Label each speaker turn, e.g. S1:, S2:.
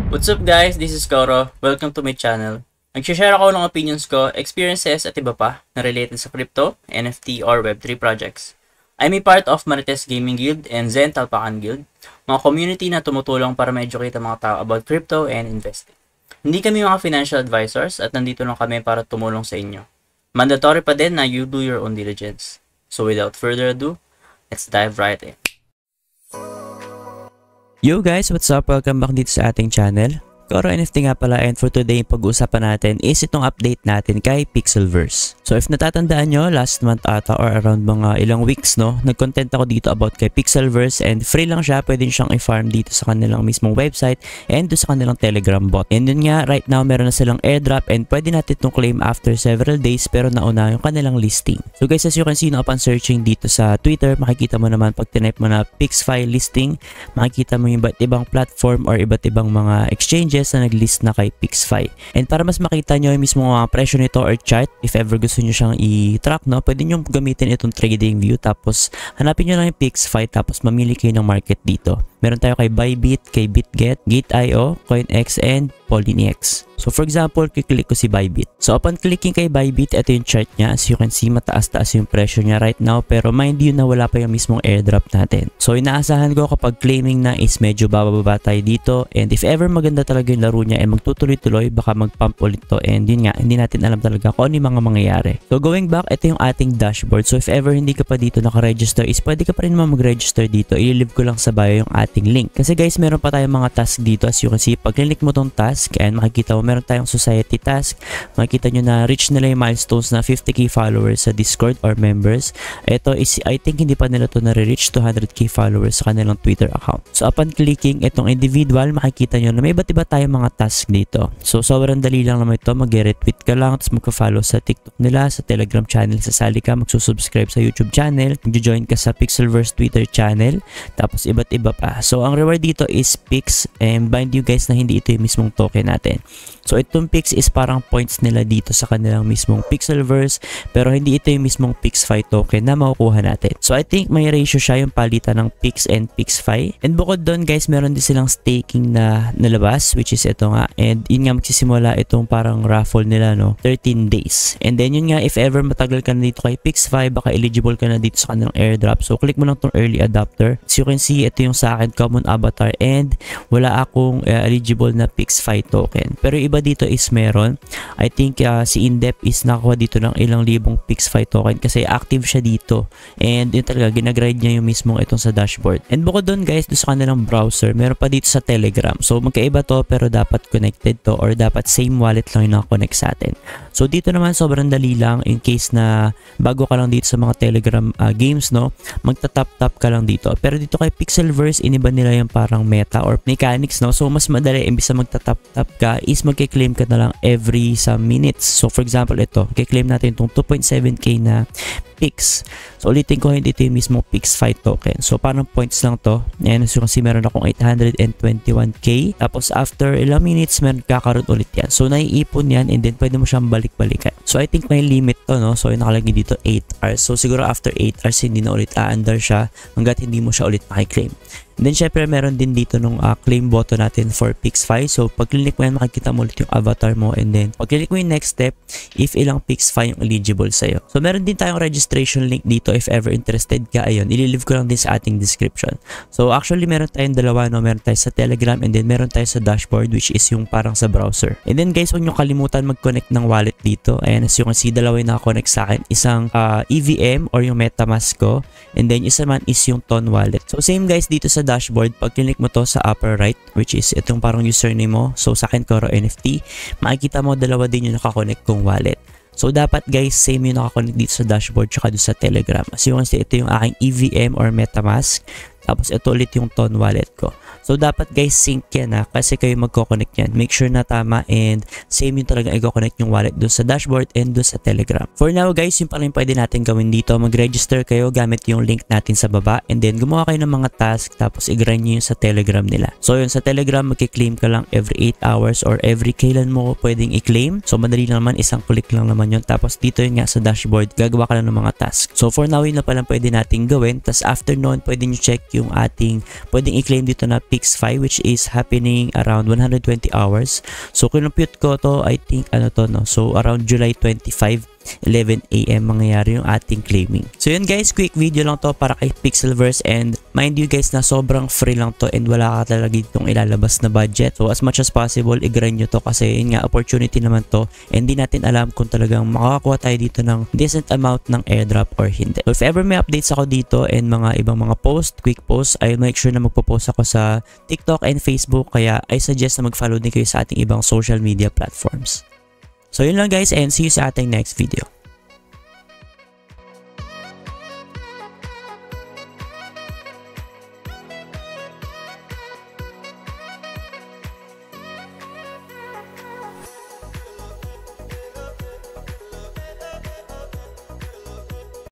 S1: What's up guys? This is Koro. Welcome to my channel. Nag-share ako ng opinions ko, experiences at iba pa na related sa crypto, NFT or Web3 projects. I'm a part of Marites Gaming Guild and Zen Talpakan Guild, mga community na tumutulong para ma-educate ang mga tao about crypto and investing. Hindi kami mga financial advisors at nandito lang kami para tumulong sa inyo. Mandatory pa din na you do your own diligence. So without further ado, let's dive right in.
S2: Yo guys, what's up? Welcome back dito sa ating channel. Koro NFT nga pala, and for today pag-uusapan natin is itong update natin kay Pixelverse. So if natatandaan nyo, last month ata or around mga ilang weeks nag-content ako dito about kay Pixelverse, and free lang siya, pwede siyang i-farm dito sa kanilang mismong website and doon sa kanilang Telegram bot. And yun nga, right now meron na silang airdrop and pwede natin itong claim after several days, pero nauna yung kanilang listing. So guys, as you can see, upon searching dito sa Twitter, makikita mo naman pag tinype mo na PixFi listing, makikita mo yung iba't ibang platform or iba't ibang mga exchanges na nag-list na kay PixFi. And para mas makita nyo yung mismo mga presyo nito or chart, if ever gusto nyo siyang i-track, pwede nyo gamitin itong trading view, tapos hanapin nyo lang yung PixFi, tapos mamili kayo ng market dito. Meron tayo kay Bybit, kay BitGet, Gate.io, CoinX, and Poloniex. So for example, kiklik ko si Bybit. So upon clicking kay Bybit, ito yung chart niya. As you can see, mataas-taas yung presyo niya right now, pero mind you na wala pa yung mismong airdrop natin. So inaasahan ko kapag claiming na is medyo bababa tayo dito, and if ever maganda talaga yung laro niya and magtutuloy-tuloy, baka mag-pump ulit to, and yun nga, hindi natin alam talaga kung ano yung mga mangyayari. So going back, ito yung ating dashboard. So if ever hindi ka pa dito naka-register, is pwede ka pa rin naman mag-register dito. I-leave ko lang sa bio yung ating link. Kasi guys, meron pa tayong mga task dito. As you can see, pag click mo tong task, and makikita mo meron tayong society task, makikita nyo na reach nila yung milestones na 50k followers sa Discord or members. Ito is, I think hindi pa nila to na-reach 200k followers sa kanilang Twitter account. So upon clicking itong individual, makikita nyo na may iba't iba tayong mga task dito. So sobrang dali lang naman ito. Mag-retweet ka lang, tapos magka-follow sa TikTok nila, sa Telegram channel, sasali ka, magsusubscribe sa YouTube channel, mag-join ka sa Pixelverse Twitter channel, tapos iba't iba pa. So ang reward dito is Pix, and mind you guys na hindi ito yung mismong token natin. So itong Pix is parang points nila dito sa kanilang mismong Pixelverse, pero hindi ito yung mismong PixFi token na makukuha natin. So I think may ratio siya yung palitan ng Pix and PixFi. And bukod doon guys, meron din silang staking na nalabas, which is ito nga. And yun nga, magsisimula itong parang raffle nila 13 days. And then yun nga, if ever matagal ka na dito kay PixFi, baka eligible ka na dito sa kanilang airdrop. So click mo lang tong early adopter. As you can see, ito yung sa akin common avatar, and wala akong eligible na PixFi token. Pero iba dito is meron. I think si Indep is nakakuha dito ng ilang libong PixFi token kasi active siya dito. And yun talaga, ginagrind niya yung mismong itong sa dashboard. And bukod doon guys, doon sa kanilang browser, meron pa dito sa Telegram. So magkaiba to, pero dapat connected to or dapat same wallet lang yung nakakonect sa atin. So dito naman sobrang dali lang in case na bago ka lang dito sa mga Telegram games, magta-tap-tap ka lang dito. Pero dito kay Pixelverse, iniba nila yung parang meta or mechanics, So mas madali, imbis na magta-tap-tap ka, is magki-claim ka na lang every some minutes. So for example, ito, i-claim natin itong 2.7k na Pix. So ulitin ko, hindi ito yung mismo PixFi token. So parang points lang to. Ayan, as you can see, meron akong 821k. Tapos after ilang minutes, meron kakaroon ulit yan. So naiipon yan, and then pwede mo siyang balik-balikan. So I think may limit to, So yung nakalagay dito 8 hours. So siguro after 8 hours, hindi na ulit aandar siya hanggat hindi mo siya ulit makiklaim. And then syempre meron din dito nung claim button natin for PixFi. So pag click mo yan, makikita mo ulit yung avatar mo, and then pag click mo yung next step, if ilang PixFi yung eligible sa'yo. So meron din tayong registration link dito if ever interested ka. Ayun, ililive ko lang din sa ating description. So actually meron tayong dalawa, meron tayo sa Telegram, and then meron tayo sa dashboard, which is yung parang sa browser. And then guys, huwag nyo kalimutan mag-connect ng wallet dito. Ayan, as you can see, dalawa yung naka-connect sa akin. Isang EVM or yung MetaMask ko, and then isa naman is yung Ton wallet. So same guys dito sa dashboard, pag click mo to sa upper right, which is itong parang username mo, so sa akin Koro NFT, makikita mo dalawa din yung nakakonect kong wallet. So dapat guys, same yung nakakonect dito sa dashboard tsaka doon sa Telegram. So yung ito yung aking EVM or MetaMask, tapos ito ulit yung Ton wallet ko. So dapat guys, sync yan kasi kayo magko-connect yan. Make sure na tama, and same yung talaga i-connect yung wallet doon sa dashboard and doon sa Telegram. For now guys, yung pala yung pwede natin gawin dito. Mag-register kayo gamit yung link natin sa baba, and then gumawa kayo ng mga task, tapos i-grind nyo yun sa Telegram nila. So yun, sa Telegram, magki-claim ka lang every 8 hours or every kailan mo pwedeng i-claim. So madali lang naman, isang click lang naman yun. Tapos dito yun nga sa dashboard, gagawa ka lang ng mga task. So for now, yun na pala pwede natin gawin. Tapos after noon, pwede nyo check yung ating pwedeng i-claim dito na Pix5, which is happening around 120 hours. So kinumpute ko to, I think so around July 25, 11 AM mangyayari yung ating claiming. So yun guys, quick video lang to para kay Pixelverse, and mind you guys na sobrang free lang to and wala ka talaga ditong ilalabas na budget. So as much as possible, i-grind nyo to kasi yun nga, opportunity naman to, and di natin alam kung talagang makakakuha tayo dito ng decent amount ng airdrop or hindi. So if ever may updates ako dito and mga ibang mga quick post, I'll make sure na magpo-post ako sa TikTok and Facebook, kaya I suggest na mag-follow din kayo sa ating ibang social media platforms. So yun lang guys, and see you sa ating next video.